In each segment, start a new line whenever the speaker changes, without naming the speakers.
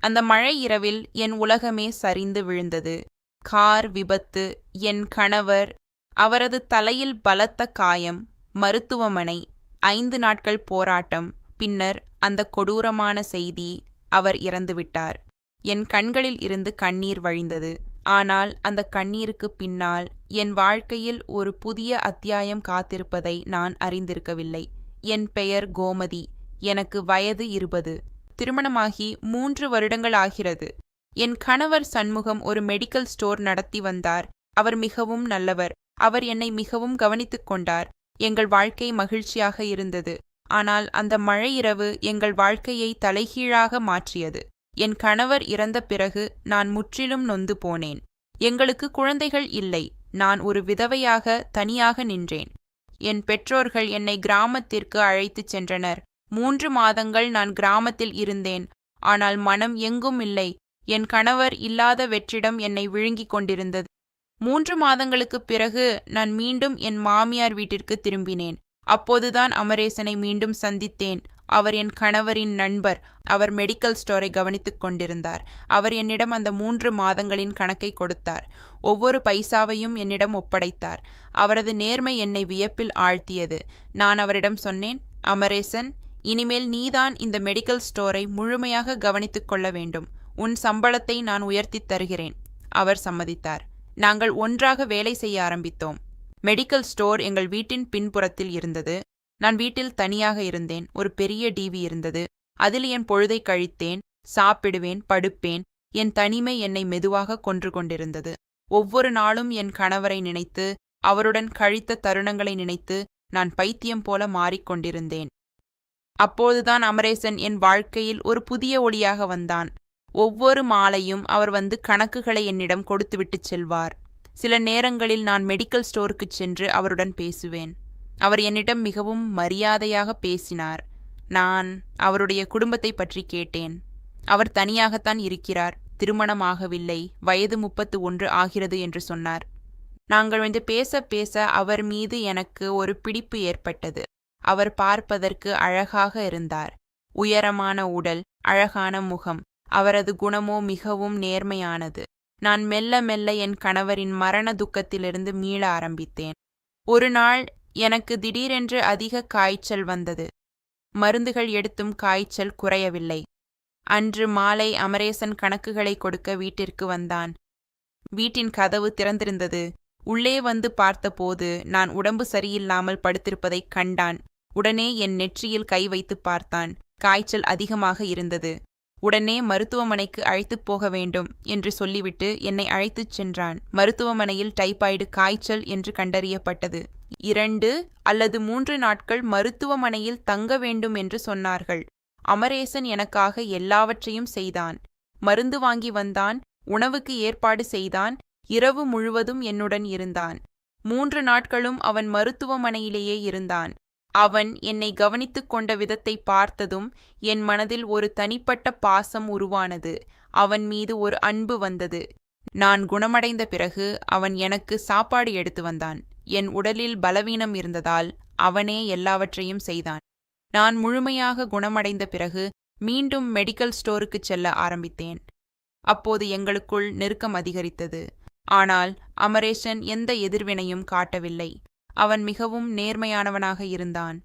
அந்த மழை இரவில் என் உலகமே சரிந்து விழுந்தது. கார் விபத்து, என் கணவர், அவரது தலையில் பலத்த காயம், மருத்துவமனை, 5 நாட்கள் போராட்டம், பின்னர் அந்த கொடூரமான செய்தி, அவர் இறந்துவிட்டார். என் கண்களில் இருந்து கண்ணீர் வழிந்தது. ஆனால் அந்த கண்ணீருக்கு பின்னால் என் வாழ்க்கையில் ஒரு புதிய அத்தியாயம் காத்திருப்பதை நான் அறிந்திருக்கவில்லை. என் பெயர் கோமதி. எனக்கு வயது 20. திருமணமாகி 3 வருடங்கள் ஆகிறது. என் கணவர் சண்முகம் ஒரு மெடிக்கல் ஸ்டோர் நடத்தி வந்தார். அவர் மிகவும் நல்லவர். அவர் என்னை மிகவும் கவனித்துக் கொண்டார். எங்கள் வாழ்க்கை மகிழ்ச்சியாக இருந்தது. ஆனால் அந்த மழை இரவு எங்கள் வாழ்க்கையை தலைகீழாக மாற்றியது. என் கணவர் இறந்த பிறகு நான் முற்றிலும் நொந்து போனேன். எங்களுக்கு குழந்தைகள் இல்லை. நான் ஒரு விதவையாக தனியாக நின்றேன். என் பெற்றோர்கள் என்னை கிராமத்திற்கு அழைத்துச் சென்றனர். 3 மாதங்கள் நான் கிராமத்தில் இருந்தேன். ஆனால் மனம் எங்கும் இல்லை. என் கணவர் இல்லாத வெற்றிடம் என்னை விழுங்கிக் கொண்டிருந்தது. 3 மாதங்களுக்குப் பிறகு நான் மீண்டும் என் மாமியார் வீட்டிற்கு திரும்பினேன். அப்போதுதான் அமரேசனை மீண்டும் சந்தித்தேன். அவர் என் கணவரின் நண்பர். அவர் மெடிக்கல் ஸ்டோரை கவனித்துக் கொண்டிருந்தார். அவர் என்னிடம் அந்த 3 மாதங்களின் கணக்கை கொடுத்தார். ஒவ்வொரு பைசாவையும் என்னிடம் ஒப்படைத்தார். அவரது நேர்மை என்னை வியப்பில் ஆழ்த்தியது. நான் அவரிடம் சொன்னேன், அமரேசன், இனிமேல் நீதான் இந்த மெடிக்கல் ஸ்டோரை முழுமையாக கவனித்துக் கொள்ள வேண்டும். உன் சம்பளத்தை நான் உயர்த்தித் தருகிறேன். அவர் சம்மதித்தார். நாங்கள் ஒன்றாக வேலை செய்ய ஆரம்பித்தோம். மெடிக்கல் ஸ்டோர் எங்கள் வீட்டின் பின்புறத்தில் இருந்தது. நான் வீட்டில் தனியாக இருந்தேன். ஒரு பெரிய டிவி இருந்தது. அதில் என் பொழுதை கழித்தேன். சாப்பிடுவேன், படுப்பேன். என் தனிமை என்னை மெதுவாக கொன்று கொண்டிருந்தது. ஒவ்வொரு நாளும் என் கணவரை நினைத்து, அவருடன் கழித்த தருணங்களை நினைத்து நான் பைத்தியம் போல மாறிக்கொண்டிருந்தேன். அப்போதுதான் அமரேசன் என் வாழ்க்கையில் ஒரு புதிய ஒளியாக வந்தான். ஒவ்வொரு மாலையும் அவர் வந்து கணக்குகளை என்னிடம் கொடுத்துவிட்டுச் செல்வார். சில நேரங்களில் நான் மெடிக்கல் ஸ்டோருக்குச் சென்று அவருடன் பேசுவேன். அவர் என்னிடம் மிகவும் மரியாதையாக பேசினார். நான் அவருடைய குடும்பத்தை பற்றி கேட்டேன். அவர் தனியாகத்தான் இருக்கிறார். திருமணமாகவில்லை. வயது 31 ஆகிறது என்று சொன்னார். நாங்கள் வந்து பேச பேச அவர் மீது எனக்கு ஒரு பிடிப்பு ஏற்பட்டது. அவர் பார்ப்பதற்கு அழகாக இருந்தார். உயரமான உடல், அழகான முகம். அவரது குணமோ மிகவும் நேர்மையானது. நான் மெல்ல மெல்ல என் கணவரின் மரண துக்கத்திலிருந்து மீள ஆரம்பித்தேன். ஒரு நாள் எனக்கு திடீரென்று அதிக காய்ச்சல் வந்தது. மருந்துகள் எடுத்தும் காய்ச்சல் குறையவில்லை. அன்று மாலை அமரேசன் கணக்குகளை கொடுக்க வீட்டிற்கு வந்தான். வீட்டின் கதவு திறந்திருந்தது. உள்ளே வந்து பார்த்தபோது நான் உடம்பு சரியில்லாமல் படுத்திருப்பதைக் கண்டான். உடனே என் நெற்றியில் கை வைத்து பார்த்தான். காய்ச்சல் அதிகமாக இருந்தது. உடனே மருத்துவமனைக்கு அழைத்துப் போக வேண்டும் என்று சொல்லிவிட்டு என்னை அழைத்துச் சென்றான். மருத்துவமனையில் டைபாய்டு காய்ச்சல் என்று கண்டறியப்பட்டது. 2 அல்லது 3 நாட்கள் மருத்துவமனையில் தங்க வேண்டும் என்று சொன்னார்கள். அமரேசன் எனக்காக எல்லாவற்றையும் செய்தான். மருந்து வாங்கி வந்தான். உணவுக்கு ஏற்பாடு செய்தான். இரவு முழுவதும் என்னுடன் இருந்தான். 3 நாட்களும் அவன் மருத்துவமனையிலேயே இருந்தான். அவன் என்னை கவனித்துக் கொண்ட விதத்தை பார்த்ததும் என் மனதில் ஒரு தனிப்பட்ட பாசம் உருவானது. அவன் மீது ஒரு அன்பு வந்தது. நான் குணமடைந்த பிறகு அவன் எனக்கு சாப்பாடு எடுத்து வந்தான். என் உடலில் பலவீனம் இருந்ததால் அவனே எல்லாவற்றையும் செய்தான். நான் முழுமையாக குணமடைந்த பிறகு மீண்டும் மெடிக்கல் ஸ்டோருக்கு செல்ல ஆரம்பித்தேன். அப்போது எங்களுக்குள் நெருக்கம் அதிகரித்தது. ஆனால் அமரேசன் எந்த எதிர்வினையும் காட்டவில்லை. அவன் மிகவும் நேர்மையானவனாக இருந்தான்.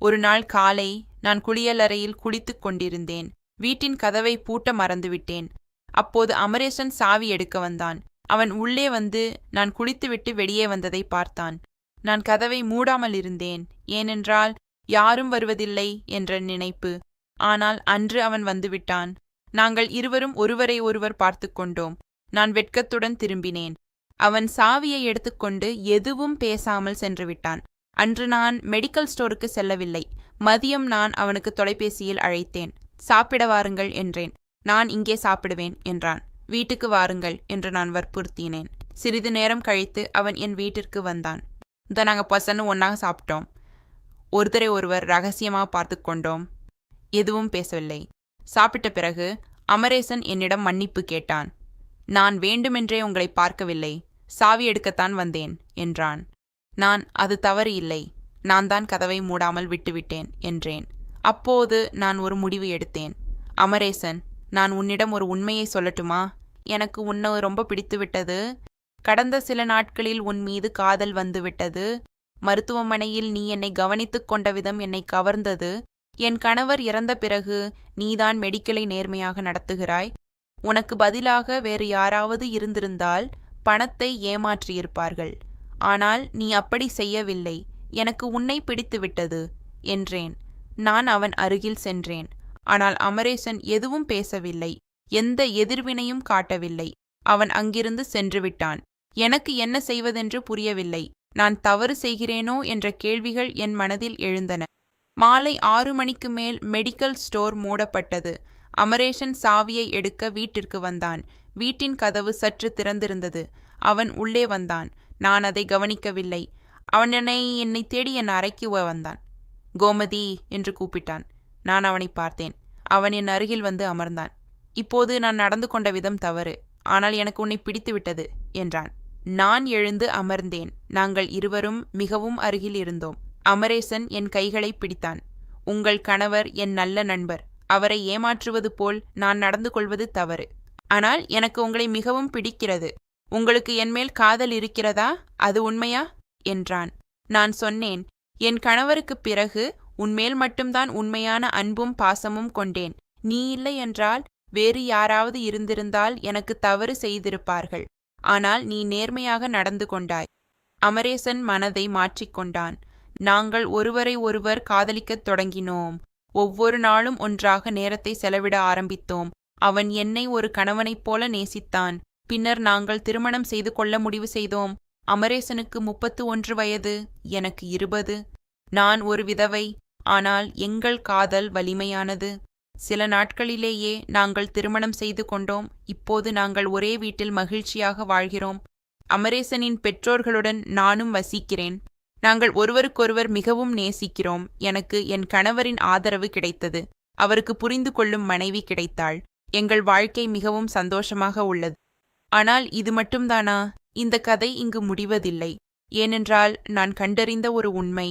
ஒரு நாள் காலை நான் குளியலறையில் குளித்துக் கொண்டிருந்தேன். வீட்டின் கதவை பூட்ட மறந்துவிட்டேன். அப்போது அமரேசன் சாவி எடுக்க வந்தான். அவன் உள்ளே வந்து நான் குளித்துவிட்டு வெளியே வந்ததை பார்த்தான். நான் கதவை மூடாமல் இருந்தேன். ஏனென்றால் யாரும் வருவதில்லை என்ற நினைப்பு. ஆனால் அன்று அவன் வந்துவிட்டான். நாங்கள் இருவரும் ஒருவரை ஒருவர் பார்த்து கொண்டோம். நான் வெட்கத்துடன் திரும்பினேன். அவன் சாவியை எடுத்துக்கொண்டு எதுவும் பேசாமல் சென்று விட்டான். அன்று நான் மெடிக்கல் ஸ்டோருக்கு செல்லவில்லை. மதியம் நான் அவனுக்கு தொலைபேசியில் அழைத்தேன். சாப்பிட வாருங்கள் என்றேன். நான் இங்கே சாப்பிடுவேன் என்றான். வீட்டுக்கு வாருங்கள் என்று நான் வற்புறுத்தினேன். சிறிது நேரம் கழித்து அவன் என் வீட்டிற்கு வந்தான். நாங்கள் பசன்னு ஒன்றாக சாப்பிட்டோம். ஒருத்தரை ஒருவர் ரகசியமாக பார்த்து கொண்டோம். எதுவும் பேசவில்லை. சாப்பிட்ட பிறகு அமரேசன் என்னிடம் மன்னிப்பு கேட்டான். நான் வேண்டுமென்றே உங்களை பார்க்கவில்லை. சாவி எடுக்கத்தான் வந்தேன் என்றான். நான் அது தவறு இல்லை. நான் தான் கதவை மூடாமல் விட்டுவிட்டேன் என்றேன். அப்போது நான் ஒரு முடிவு எடுத்தேன். அமரேசன், நான் உன்னிடம் ஒரு உண்மையை சொல்லட்டுமா? எனக்கு உன்னை ரொம்ப பிடித்துவிட்டது. கடந்த சில நாட்களில் உன் மீது காதல் வந்துவிட்டது. மருத்துவமனையில் நீ என்னை கவனித்துக் கொண்ட விதம் என்னை கவர்ந்தது. என் கணவர் இறந்த பிறகு நீதான் மெடிக்கலை நேர்மையாக நடத்துகிறாய். உனக்கு பதிலாக வேறு யாராவது இருந்திருந்தால் பணத்தை ஏமாற்றியிருப்பார்கள். ஆனால் நீ அப்படி செய்யவில்லை. எனக்கு உன்னை பிடித்துவிட்டது என்றேன். நான் அவன் அருகில் சென்றேன். ஆனால் அமரேசன் எதுவும் பேசவில்லை. எந்த எதிர்வினையும் காட்டவில்லை. அவன் அங்கிருந்து சென்றுவிட்டான். எனக்கு என்ன செய்வதென்று புரியவில்லை. நான் தவறு செய்கிறேனோ என்ற கேள்விகள் என் மனதில் எழுந்தன. மாலை 6 மணிக்கு மேல் மெடிக்கல் ஸ்டோர் மூடப்பட்டது. அமரேசன் சாவியை எடுக்க வீட்டிற்கு வந்தான். வீட்டின் கதவு சற்று திறந்திருந்தது. அவன் உள்ளே வந்தான். நான் அதை கவனிக்கவில்லை. அவன் என்னை தேடி என் அறைக்கு வந்தான். கோமதி என்று கூப்பிட்டான். நான் அவனை பார்த்தேன். அவன் என் அருகில் வந்து அமர்ந்தான். இப்போது நான் நடந்து கொண்ட விதம் தவறு. ஆனால் எனக்கு உன்னை பிடித்துவிட்டது என்றான். நான் எழுந்து அமர்ந்தேன். நாங்கள் இருவரும் மிகவும் அருகில் இருந்தோம். அமரேசன் என் கைகளை பிடித்தான். உங்கள் கணவர் என் நல்ல நண்பர். அவரை ஏமாற்றுவது போல் நான் நடந்து கொள்வது தவறு. ஆனால் எனக்கு உங்களை மிகவும் பிடிக்கிறது. உங்களுக்கு என்மேல் காதல் இருக்கிறதா? அது உண்மையா என்றான். நான் சொன்னேன், என் கணவருக்குப் பிறகு உன்மேல் மட்டும்தான் உண்மையான அன்பும் பாசமும் கொண்டேன். நீ இல்லை என்றால் வேறு யாராவது இருந்திருந்தால் எனக்கு தவறு செய்திருப்பார்கள். ஆனால் நீ நேர்மையாக நடந்து கொண்டாய். அமரேசன் மனதை மாற்றிக்கொண்டான். நாங்கள் ஒருவரை ஒருவர் காதலிக்கத் தொடங்கினோம். ஒவ்வொரு நாளும் ஒன்றாக நேரத்தை செலவிட ஆரம்பித்தோம். அவன் என்னை ஒரு கணவனைப் போல நேசித்தான். பின்னர் நாங்கள் திருமணம் செய்து கொள்ள முடிவு செய்தோம். அமரேசனுக்கு 31 வயது, எனக்கு 20. நான் ஒரு விதவை. ஆனால் எங்கள் காதல் வலிமையானது. சில நாட்களிலேயே நாங்கள் திருமணம் செய்து கொண்டோம். இப்போது நாங்கள் ஒரே வீட்டில் மகிழ்ச்சியாக வாழ்கிறோம். அமரேசனின் பெற்றோர்களுடன் நானும் வசிக்கிறேன். நாங்கள் ஒருவருக்கொருவர் மிகவும் நேசிக்கிறோம். எனக்கு என் கணவரின் ஆதரவு கிடைத்தது. அவருக்கு புரிந்து கொள்ளும் மனைவி கிடைத்தாள். எங்கள் வாழ்க்கை மிகவும் சந்தோஷமாக உள்ளது. ஆனால் இது மட்டும்தானா? இந்த கதை இங்கு முடிவதில்லை. ஏனென்றால் நான் கண்டறிந்த ஒரு உண்மை.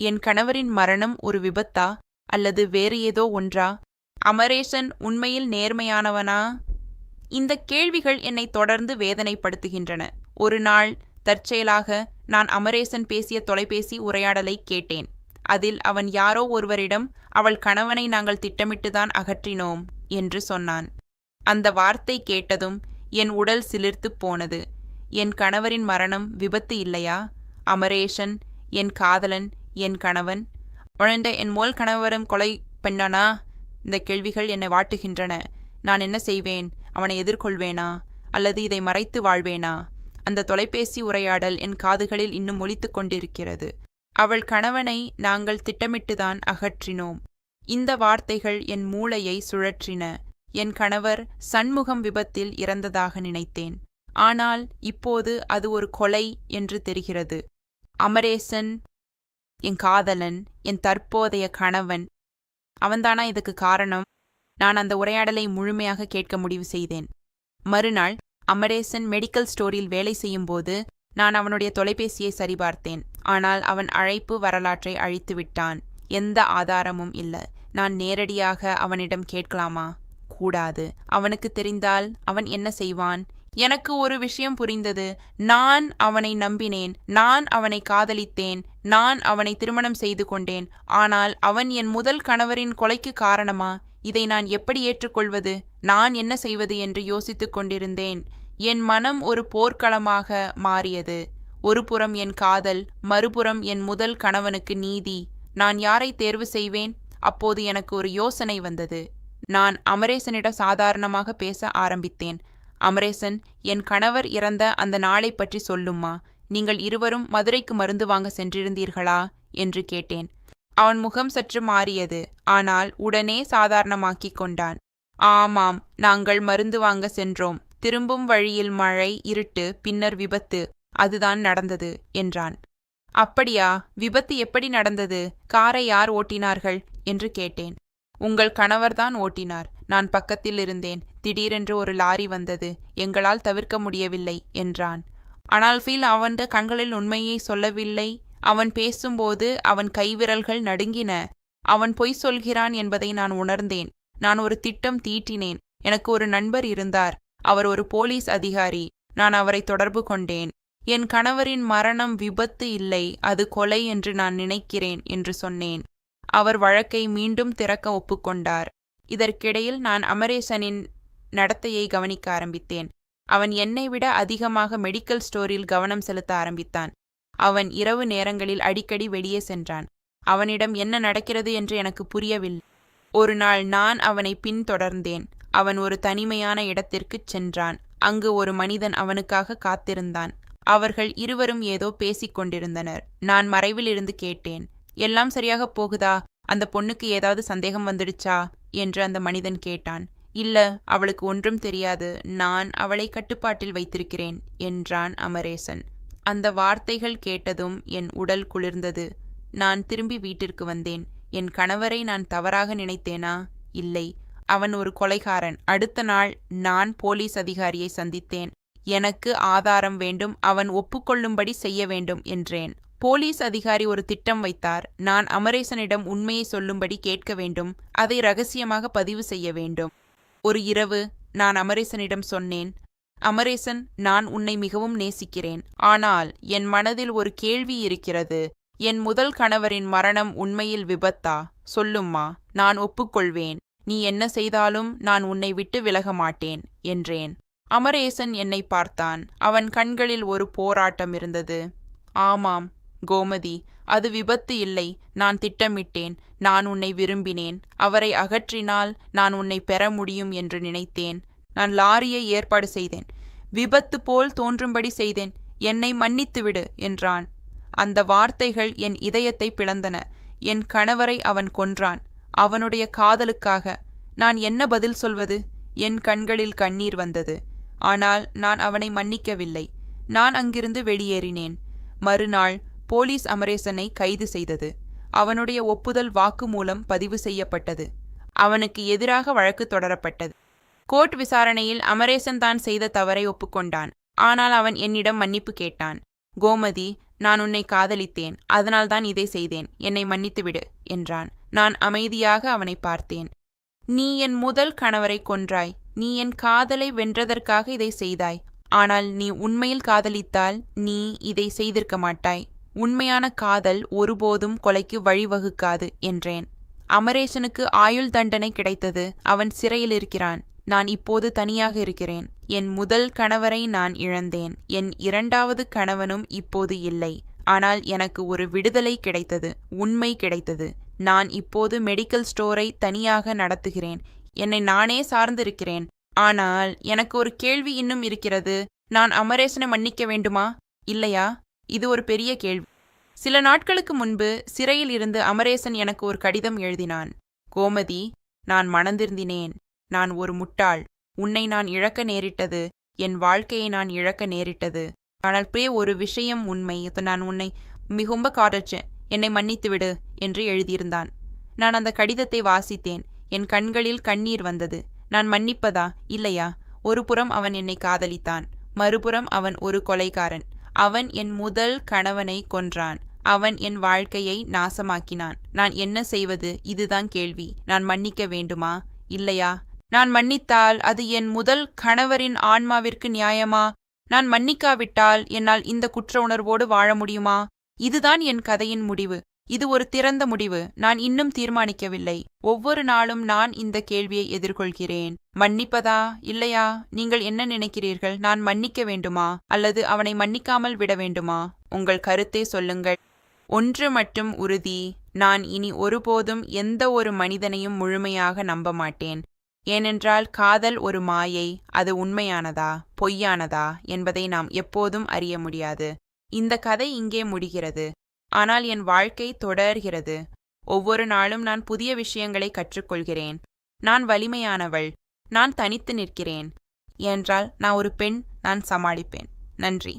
என் கணவரின் மரணம் ஒரு விபத்தா அல்லது வேறு ஏதோ ஒன்றா? அமரேசன் உண்மையில் நேர்மையானவனா? இந்த கேள்விகள் என்னை தொடர்ந்து வேதனைப்படுத்துகின்றன. ஒரு நாள் தற்செயலாக நான் அமரேசன் பேசிய தொலைபேசி உரையாடலை கேட்டேன். அதில் அவன் யாரோ ஒருவரிடம் அவள் கணவனை நாங்கள் திட்டமிட்டுதான் அகற்றினோம் என்று சொன்னான். அந்த வார்த்தை கேட்டதும் என் உடல் சிலிர்த்துப் போனது. என் கணவரின் மரணம் விபத்து இல்லையா? அமரேசன் என் காதலன், என் கணவன். உழந்த என் மோல் கணவரும் கொலை பண்ணானா? இந்த கேள்விகள் என்னை வாட்டுகின்றன. நான் என்ன செய்வேன்? அவனை எதிர்கொள்வேனா அல்லது இதை மறைத்து வாழ்வேனா? அந்த தொலைபேசி உரையாடல் என் காதுகளில் இன்னும் ஒலித்துக் கொண்டிருக்கிறது. அவள் கணவனை நாங்கள் திட்டமிட்டுதான் அகற்றினோம். இந்த வார்த்தைகள் என் மூளையை சுழற்றின. என் கணவர் சண்முகம் விபத்தில் இறந்ததாக நினைத்தேன். ஆனால் இப்போது அது ஒரு கொலை என்று தெரிகிறது. அமரேசன் என் காதலன், என் தற்போதைய கணவன். அவன்தானா இதுக்கு காரணம்? நான் அந்த உரையாடலை முழுமையாக கேட்க முடிவு செய்தேன். மறுநாள் அமரேசன் மெடிக்கல் ஸ்டோரில் வேலை செய்யும்போது நான் அவனுடைய தொலைபேசியை சரிபார்த்தேன். ஆனால் அவன் அழைப்பு வரலாற்றை அழித்துவிட்டான். எந்த ஆதாரமும் இல்லை. நான் நேரடியாக அவனிடம் கேட்கலாமா? கூடாது. அவனுக்கு தெரிந்தால் அவன் என்ன செய்வான்? எனக்கு ஒரு விஷயம் புரிந்தது. நான் அவனை நம்பினேன். நான் அவனை காதலித்தேன். நான் அவனை திருமணம் செய்து கொண்டேன். ஆனால் அவன் என் முதல் கணவரின் கொலைக்கு காரணமா? இதை நான் எப்படி ஏற்றுக்கொள்வது? நான் என்ன செய்வது என்று யோசித்துக் கொண்டிருந்தேன். என் மனம் ஒரு போர்க்களமாக மாறியது. ஒரு புறம் என் காதல், மறுபுறம் என் முதல் கணவனுக்கு நீதி. நான் யாரை தேர்வு செய்வேன்? அப்போது எனக்கு ஒரு யோசனை வந்தது. நான் அமரேசனிடம் சாதாரணமாக பேச ஆரம்பித்தேன். அமரேசன், என் கணவர் இறந்த அந்த நாளை பற்றி சொல்லும்மா. நீங்கள் இருவரும் மதுரைக்கு மருந்து வாங்க சென்றிருந்தீர்களா என்று கேட்டேன். அவன் முகம் சற்று மாறியது. ஆனால் உடனே சாதாரணமாக்கிக் கொண்டான். ஆமாம், நாங்கள் மருந்து வாங்க சென்றோம். திரும்பும் வழியில் மழை, இருட்டு, பின்னர் விபத்து. அதுதான் நடந்தது என்றான். அப்படியா? விபத்து எப்படி நடந்தது? காரை யார் ஓட்டினார்கள் என்று கேட்டேன். உங்கள் கணவர்தான் ஓட்டினார். நான் பக்கத்தில் இருந்தேன். திடீரென்று ஒரு லாரி வந்தது. எங்களால் தவிர்க்க முடியவில்லை என்றான். ஆனால் ஃபீல் அவன் கண்களில் உண்மையை சொல்லவில்லை. அவன் பேசும்போது அவன் கைவிரல்கள் நடுங்கின. அவன் பொய் சொல்கிறான் என்பதை நான் உணர்ந்தேன். நான் ஒரு திட்டம் தீட்டினேன். எனக்கு ஒரு நண்பர் இருந்தார். அவர் ஒரு போலீஸ் அதிகாரி. நான் அவரை தொடர்பு கொண்டேன். என் கணவரின் மரணம் விபத்து இல்லை, அது கொலை என்று நான் நினைக்கிறேன் என்று சொன்னேன். அவர் வழக்கை மீண்டும் திறக்க ஒப்புக்கொண்டார். இதற்கிடையில் நான் அமரேசனின் நடத்தையை கவனிக்க ஆரம்பித்தேன். அவன் என்னை விட அதிகமாக மெடிக்கல் ஸ்டோரில் கவனம் செலுத்த ஆரம்பித்தான். அவன் இரவு நேரங்களில் அடிக்கடி வெளியே சென்றான். அவனிடம் என்ன நடக்கிறது என்று எனக்கு புரியவில்லை. ஒரு நாள் நான் அவனை பின்தொடர்ந்தேன். அவன் ஒரு தனிமையான இடத்திற்குச் சென்றான். அங்கு ஒரு மனிதன் அவனுக்காக காத்திருந்தான். அவர்கள் இருவரும் ஏதோ பேசிக் கொண்டிருந்தனர். நான் மறைவில் இருந்து கேட்டேன். எல்லாம் சரியாகப் போகுதா? அந்த பொண்ணுக்கு ஏதாவது சந்தேகம் வந்துடுச்சா என்று அந்த மனிதன் கேட்டான். இல்ல, அவளுக்கு ஒன்றும் தெரியாது. நான் அவளை கட்டுப்பாட்டில் வைத்திருக்கிறேன் என்றான் அமரேசன். அந்த வார்த்தைகள் கேட்டதும் என் உடல் குளிர்ந்தது. நான் திரும்பி வீட்டிற்கு வந்தேன். என் கணவரை நான் தவறாக நினைத்தேனா? இல்லை, அவன் ஒரு கொலைகாரன். அடுத்த நாள் நான் போலீஸ் அதிகாரியை சந்தித்தேன். எனக்கு ஆதாரம் வேண்டும், அவன் ஒப்புக்கொள்ளும்படி செய்ய வேண்டும் என்றேன். போலீஸ் அதிகாரி ஒரு திட்டம் வைத்தார். நான் அமரேசனிடம் உண்மையை சொல்லும்படி கேட்க வேண்டும், அதை ரகசியமாக பதிவு செய்ய வேண்டும். ஒரு இரவு நான் அமரேசனிடம் சொன்னேன், அமரேசன், நான் உன்னை மிகவும் நேசிக்கிறேன். ஆனால் என் மனதில் ஒரு கேள்வி இருக்கிறது. என் முதல் கணவரின் மரணம் உண்மையில் விபத்தா? சொல்லும்மா, நான் ஒப்புக்கொள்வேன். நீ என்ன செய்தாலும் நான் உன்னை விட்டு விலக மாட்டேன் என்றேன். அமரேசன் என்னை பார்த்தான். அவன் கண்களில் ஒரு போராட்டம் இருந்தது. ஆமாம் கோமதி, அது விபத்து இல்லை. நான் திட்டமிட்டேன். நான் உன்னை விரும்பினேன். அவரை அகற்றினால் நான் உன்னை பெற முடியும் என்று நினைத்தேன். நான் லாரியை ஏற்பாடு செய்தேன். விபத்து போல் தோன்றும்படி செய்தேன். என்னை மன்னித்துவிடு என்றான். அந்த வார்த்தைகள் என் இதயத்தை பிளந்தன. என் கணவரை அவன் கொன்றான். அவனுடைய காதலுக்காக. நான் என்ன பதில் சொல்வது? என் கண்களில் கண்ணீர் வந்தது. ஆனால் நான் அவனை மன்னிக்கவில்லை. நான் அங்கிருந்து வெளியேறினேன். மறுநாள் போலீஸ் அமரேசனை கைது செய்தது. அவனுடைய ஒப்புதல் வாக்குமூலம் பதிவு செய்யப்பட்டது. அவனுக்கு எதிராக வழக்கு தொடரப்பட்டது. கோர்ட் விசாரணையில் அமரேசன் தான் செய்த தவறை ஒப்புக்கொண்டான். ஆனால் அவன் என்னிடம் மன்னிப்பு கேட்டான். கோமதி, நான் உன்னை காதலித்தேன். அதனால்தான் இதை செய்தேன். என்னை மன்னித்துவிடு என்றான். நான் அமைதியாக அவனை பார்த்தேன். நீ என் முதல் கணவரை கொன்றாய். நீ என் காதலை வென்றதற்காக இதை செய்தாய். ஆனால் நீ உண்மையில் காதலித்தால் நீ இதை செய்திருக்க மாட்டாய். உண்மையான காதல் ஒருபோதும் கொலைக்கு வழிவகுக்காது என்றேன். அமரேசனுக்கு ஆயுள் தண்டனை கிடைத்தது. அவன் சிறையில் இருக்கிறான். நான் இப்போது தனியாக இருக்கிறேன். என் முதல் கணவரை நான் இழந்தேன். என் இரண்டாவது கணவனும் இப்போது இல்லை. ஆனால் எனக்கு ஒரு விடுதலை கிடைத்தது. உண்மை கிடைத்தது. நான் இப்போது மெடிக்கல் ஸ்டோரை தனியாக நடத்துகிறேன். என்னை நானே சார்ந்திருக்கிறேன். ஆனால் எனக்கு ஒரு கேள்வி இன்னும் இருக்கிறது. நான் அமரேசனை மன்னிக்க வேண்டுமா இல்லையா? இது ஒரு பெரிய கேள்வி. சில நாட்களுக்கு முன்பு சிறையில் இருந்து அமரேசன் எனக்கு ஒரு கடிதம் எழுதினான். கோமதி, நான் மனந்திருந்தினேன். நான் ஒரு முட்டாள். உன்னை நான் இழக்க நேரிட்டது. என் வாழ்க்கையை நான் இழக்க நேரிட்டது. ஆனால் ஒரு விஷயம் உண்மை. நான் உன்னை மிகும்ப காதலிச்சேன். என்னை மன்னித்துவிடு என்று எழுதியிருந்தான். நான் அந்த கடிதத்தை வாசித்தேன். என் கண்களில் கண்ணீர் வந்தது. நான் மன்னிப்பதா இல்லையா? ஒரு புறம் அவன் என்னை காதலித்தான். மறுபுறம் அவன் ஒரு கொலைகாரன். அவன் என் முதல் கணவனை கொன்றான். அவன் என் வாழ்க்கையை நாசமாக்கினான். நான் என்ன செய்வது? இதுதான் கேள்வி. நான் மன்னிக்க வேண்டுமா இல்லையா? நான் மன்னித்தால் அது என் முதல் கணவரின் ஆன்மாவிற்கு நியாயமா? நான் மன்னிக்காவிட்டால் என்னால் இந்த குற்ற உணர்வோடு வாழ முடியுமா? இதுதான் என் கதையின் முடிவு. இது ஒரு திறந்த முடிவு. நான் இன்னும் தீர்மானிக்கவில்லை. ஒவ்வொரு நாளும் நான் இந்த கேள்வியை எதிர்கொள்கிறேன். மன்னிப்பதா இல்லையா? நீங்கள் என்ன நினைக்கிறீர்கள்? நான் மன்னிக்க வேண்டுமா அல்லது அவனை மன்னிக்காமல் விட வேண்டுமா? உங்கள் கருத்தை சொல்லுங்கள். ஒன்று மட்டும் உறுதி, நான் இனி ஒருபோதும் எந்த ஒரு மனிதனையும் முழுமையாக நம்ப மாட்டேன். ஏனென்றால் காதல் ஒரு மாயை. அது உண்மையானதா பொய்யானதா என்பதை நாம் எப்போதும் அறிய முடியாது. இந்த கதை இங்கே முடிகிறது. ஆனால் என் வாழ்க்கை தொடர்கிறது. ஒவ்வொரு நாளும் நான் புதிய விஷயங்களை கற்றுக்கொள்கிறேன். நான் வலிமையானவள். நான் தனித்து நிற்கிறேன். ஏனென்றால் நான் ஒரு பெண். நான் சமாளிப்பேன். நன்றி.